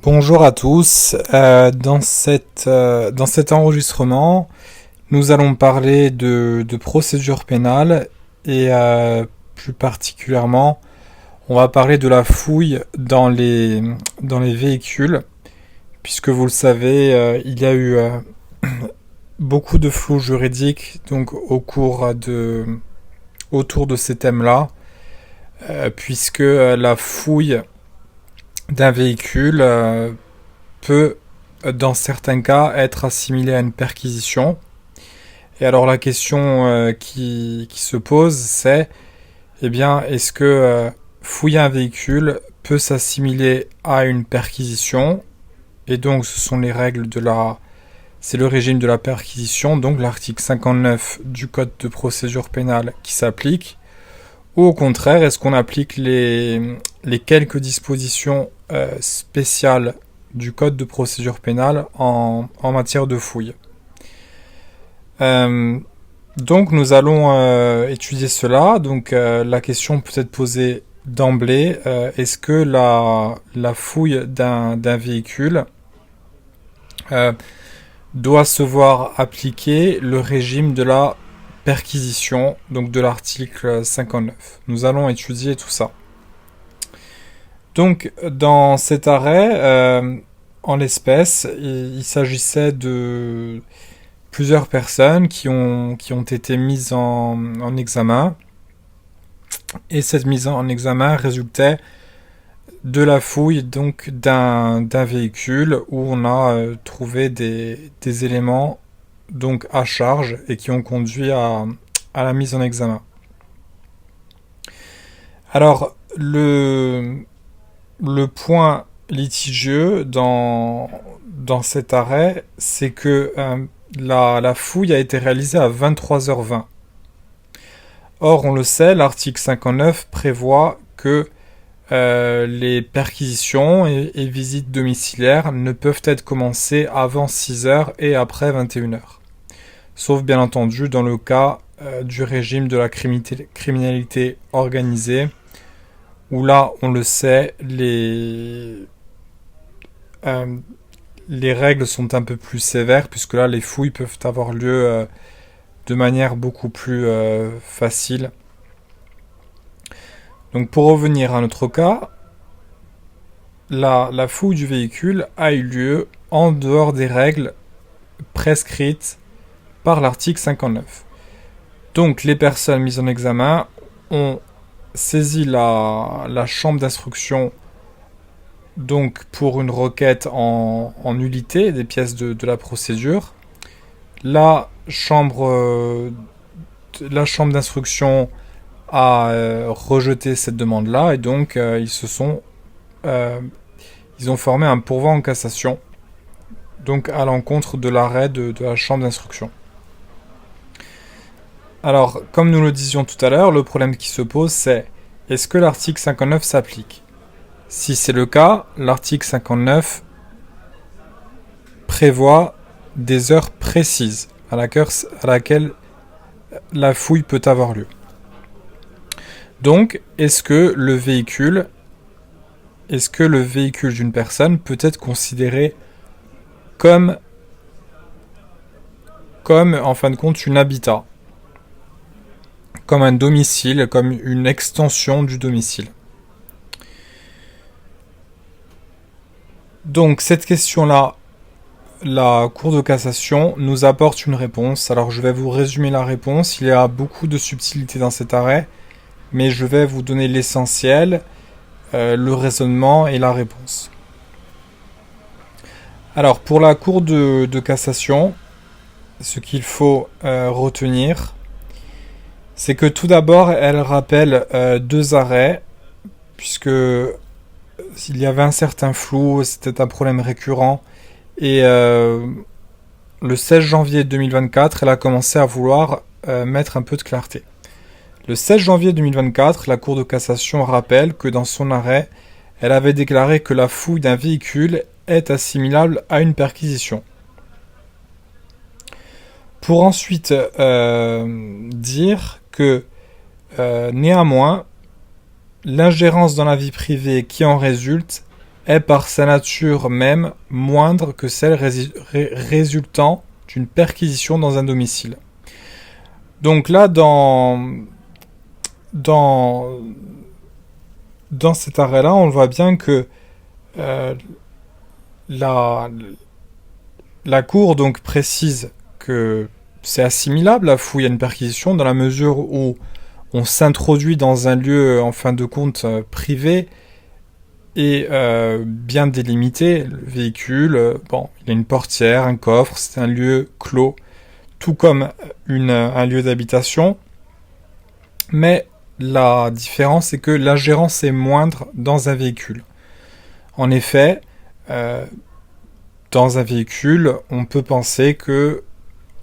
Bonjour à tous. Dans cet enregistrement, nous allons parler de procédure pénale et plus particulièrement, on va parler de la fouille dans les véhicules, puisque vous le savez, il y a eu beaucoup de flou juridique donc autour de ces thèmes-là, puisque la fouille d'un véhicule peut, dans certains cas, être assimilée à une perquisition. Et alors la question qui se pose, c'est, eh bien, est-ce que fouiller un véhicule peut s'assimiler à une perquisition? Et donc, c'est le régime de la perquisition, donc l'article 59 du Code de procédure pénale qui s'applique. Ou au contraire, est-ce qu'on applique les quelques dispositions spéciales du Code de procédure pénale en matière de fouille? Donc nous allons étudier cela. Donc la question peut être posée d'emblée, est-ce que la fouille d'un véhicule doit se voir appliquer le régime de la perquisition, donc de l'article 59. Nous allons étudier tout ça. Donc, dans cet arrêt, en l'espèce, il s'agissait de plusieurs personnes qui ont été mises en examen. Et cette mise en examen résultait de la fouille donc d'un véhicule où on a trouvé des éléments donc à charge et qui ont conduit à la mise en examen. Alors, le point litigieux dans cet arrêt, c'est que la fouille a été réalisée à 23h20. Or, on le sait, l'article 59 prévoit que les perquisitions et visites domiciliaires ne peuvent être commencées avant 6h et après 21h. Sauf bien entendu dans le cas du régime de la criminalité organisée, où là, on le sait, les règles sont un peu plus sévères, puisque là, les fouilles peuvent avoir lieu de manière beaucoup plus facile. Donc pour revenir à notre cas, la fouille du véhicule a eu lieu en dehors des règles prescrites par l'article 59. Donc les personnes mises en examen ont saisi la chambre d'instruction donc pour une requête en nullité des pièces de la procédure. La chambre d'instruction a rejeté cette demande-là et donc ils ont formé un pourvoi en cassation, donc à l'encontre de l'arrêt de la chambre d'instruction. Alors, comme nous le disions tout à l'heure, le problème qui se pose, c'est est-ce que l'article 59 s'applique? Si c'est le cas, l'article 59 prévoit des heures précises à laquelle la fouille peut avoir lieu. Donc, est-ce que le véhicule d'une personne peut être considéré comme en fin de compte un habitat, comme un domicile, comme une extension du domicile? Donc cette question-là, la Cour de cassation nous apporte une réponse. Alors je vais vous résumer la réponse. Il y a beaucoup de subtilités dans cet arrêt, mais je vais vous donner l'essentiel, le raisonnement et la réponse. Alors pour la Cour de cassation, ce qu'il faut retenir, c'est que tout d'abord elle rappelle deux arrêts, puisque il y avait un certain flou, c'était un problème récurrent, et le 16 janvier 2024, elle a commencé à vouloir mettre un peu de clarté. Le 16 janvier 2024, la Cour de cassation rappelle que dans son arrêt, elle avait déclaré que la fouille d'un véhicule est assimilable à une perquisition. Pour ensuite dire que néanmoins, l'ingérence dans la vie privée qui en résulte est par sa nature même moindre que celle résultant d'une perquisition dans un domicile. Donc là, dans, dans cet arrêt-là, on voit bien que euh, la, la Cour donc précise que c'est assimilable la fouille à une perquisition dans la mesure où on s'introduit dans un lieu en fin de compte privé et bien délimité. Le véhicule, bon, il y a une portière, un coffre, c'est un lieu clos, tout comme un lieu d'habitation. Mais la différence, c'est que l'ingérence est moindre dans un véhicule. En effet, euh, dans un véhicule, on peut penser que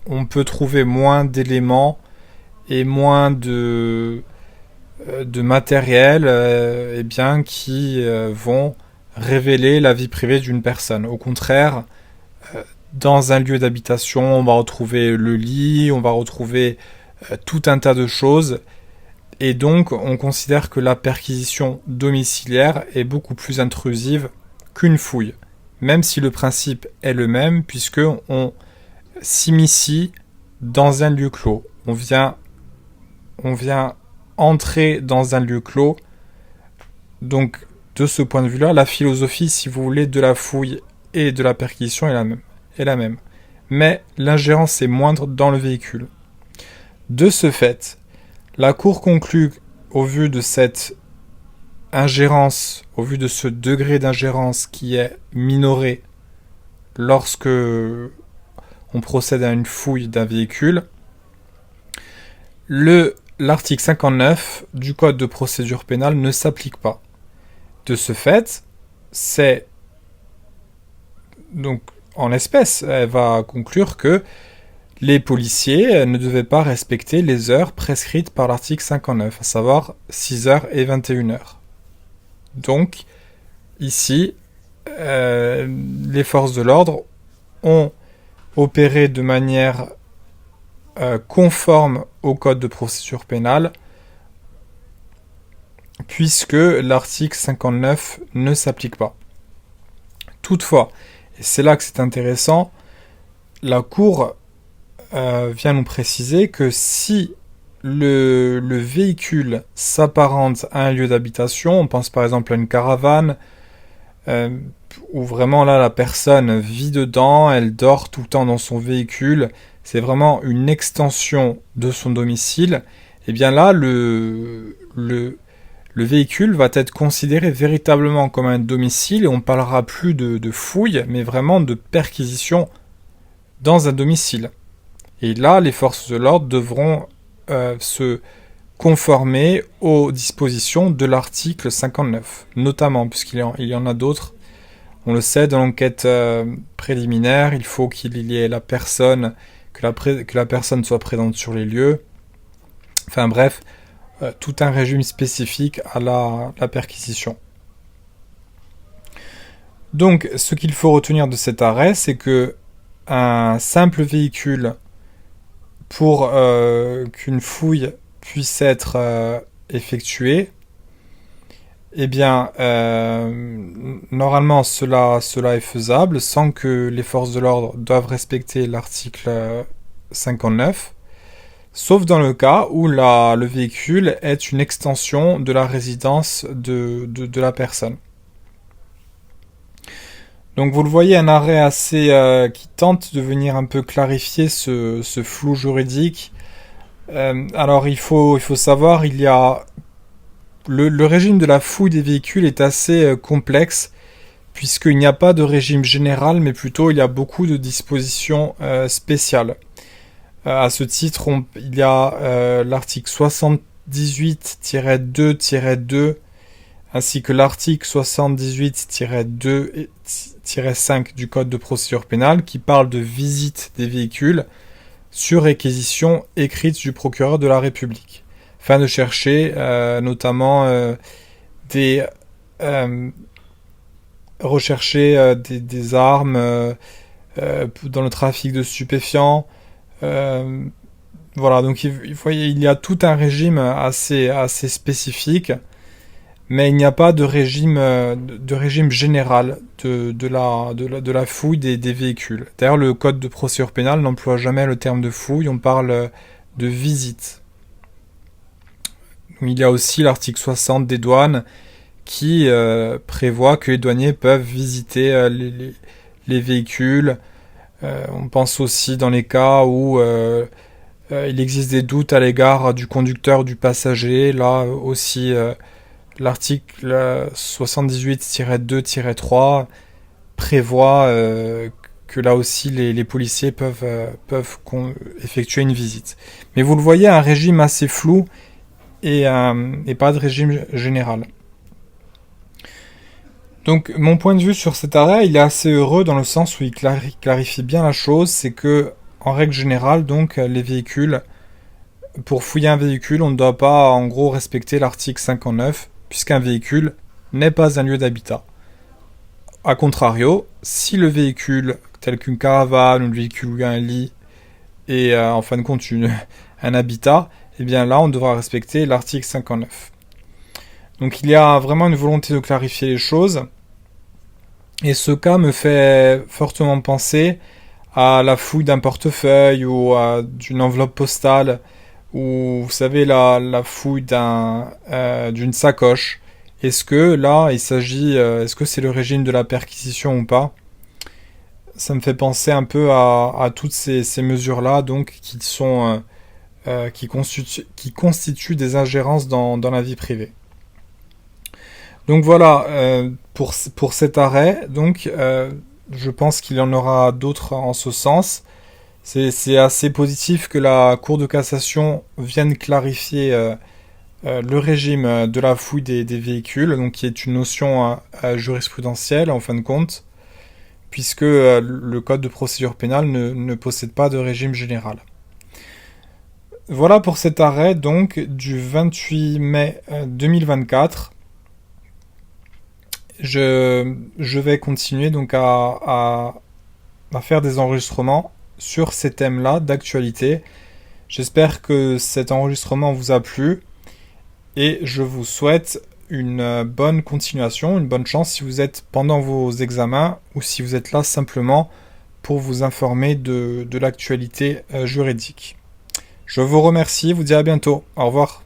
on peut trouver moins d'éléments et moins de matériel eh bien, qui vont révéler la vie privée d'une personne. Au contraire, dans un lieu d'habitation, on va retrouver le lit, on va retrouver tout un tas de choses. Et donc, on considère que la perquisition domiciliaire est beaucoup plus intrusive qu'une fouille. Même si le principe est le même, puisque on s'immisce dans un lieu clos. On vient entrer dans un lieu clos. Donc, de ce point de vue-là, la philosophie, si vous voulez, de la fouille et de la perquisition est la même. Mais l'ingérence est moindre dans le véhicule. De ce fait, la Cour conclut, au vu de cette ingérence, au vu de ce degré d'ingérence qui est minoré lorsque on procède à une fouille d'un véhicule, l'article 59 du Code de procédure pénale ne s'applique pas. De ce fait, c'est donc en l'espèce, elle va conclure que les policiers ne devaient pas respecter les heures prescrites par l'article 59, à savoir 6h et 21h. Donc, ici, les forces de l'ordre ont opéré de manière conforme au Code de procédure pénale, puisque l'article 59 ne s'applique pas. Toutefois, et c'est là que c'est intéressant, la Cour vient nous préciser que si le véhicule s'apparente à un lieu d'habitation, on pense par exemple à une caravane, où vraiment là la personne vit dedans, elle dort tout le temps dans son véhicule, c'est vraiment une extension de son domicile, et bien là le véhicule va être considéré véritablement comme un domicile et on ne parlera plus de fouille, mais vraiment de perquisition dans un domicile. Et là, les forces de l'ordre devront se conformer aux dispositions de l'article 59, notamment, puisqu'il y en a d'autres. On le sait, dans l'enquête préliminaire, il faut qu'il y ait la personne, que la personne soit présente sur les lieux. Enfin bref, tout un régime spécifique à la perquisition. Donc, ce qu'il faut retenir de cet arrêt, c'est que un simple véhicule, pour qu'une fouille puisse être effectuée, eh bien, normalement, cela est faisable sans que les forces de l'ordre doivent respecter l'article 59, sauf dans le cas où le véhicule est une extension de la résidence de la personne. Donc vous le voyez, un arrêt assez qui tente de venir un peu clarifier ce flou juridique. Alors il faut savoir, il y a le régime de la fouille des véhicules est assez complexe, puisqu'il n'y a pas de régime général, mais plutôt il y a beaucoup de dispositions spéciales. À ce titre, il y a l'article 78-2-2, ainsi que l'article 78-2-5 du Code de procédure pénale, qui parle de visite des véhicules sur réquisition écrite du procureur de la République, afin de chercher notamment rechercher des armes dans le trafic de stupéfiants. Voilà, donc il y a tout un régime assez spécifique, mais il n'y a pas de régime général de la fouille des véhicules. D'ailleurs, le code de procédure pénale n'emploie jamais le terme de fouille, on parle de visite. Il y a aussi l'article 60 des douanes qui prévoit que les douaniers peuvent visiter les véhicules. On pense aussi dans les cas où il existe des doutes à l'égard du conducteur ou du passager. Là aussi, l'article 78-2-3 prévoit que là aussi les policiers peuvent effectuer une visite. Mais vous le voyez, un régime assez flou et pas de régime général. Donc mon point de vue sur cet arrêt, il est assez heureux dans le sens où il clarifie bien la chose, c'est que en règle générale, donc les véhicules, pour fouiller un véhicule, on ne doit pas en gros respecter l'article 59, puisqu'un véhicule n'est pas un lieu d'habitat. A contrario, si le véhicule, tel qu'une caravane ou le véhicule où il y a un lit, est en fin de compte un habitat, eh bien là on devra respecter l'article 59. Donc il y a vraiment une volonté de clarifier les choses. Et ce cas me fait fortement penser à la fouille d'un portefeuille ou d'une enveloppe postale ou vous savez la fouille d'une sacoche. Est-ce que là il s'agit, est-ce que c'est le régime de la perquisition ou pas? Ça me fait penser un peu à toutes ces mesures-là donc qui constituent des ingérences dans la vie privée. Donc voilà, pour cet arrêt, donc je pense qu'il y en aura d'autres en ce sens. C'est assez positif que la Cour de cassation vienne clarifier le régime de la fouille des véhicules, donc qui est une notion jurisprudentielle en fin de compte, puisque le Code de procédure pénale ne possède pas de régime général. Voilà pour cet arrêt donc du 28 mai 2024. Je vais continuer donc à faire des enregistrements sur ces thèmes-là d'actualité. J'espère que cet enregistrement vous a plu et je vous souhaite une bonne continuation, une bonne chance si vous êtes pendant vos examens ou si vous êtes là simplement pour vous informer de l'actualité juridique. Je vous remercie, vous dis à bientôt. Au revoir.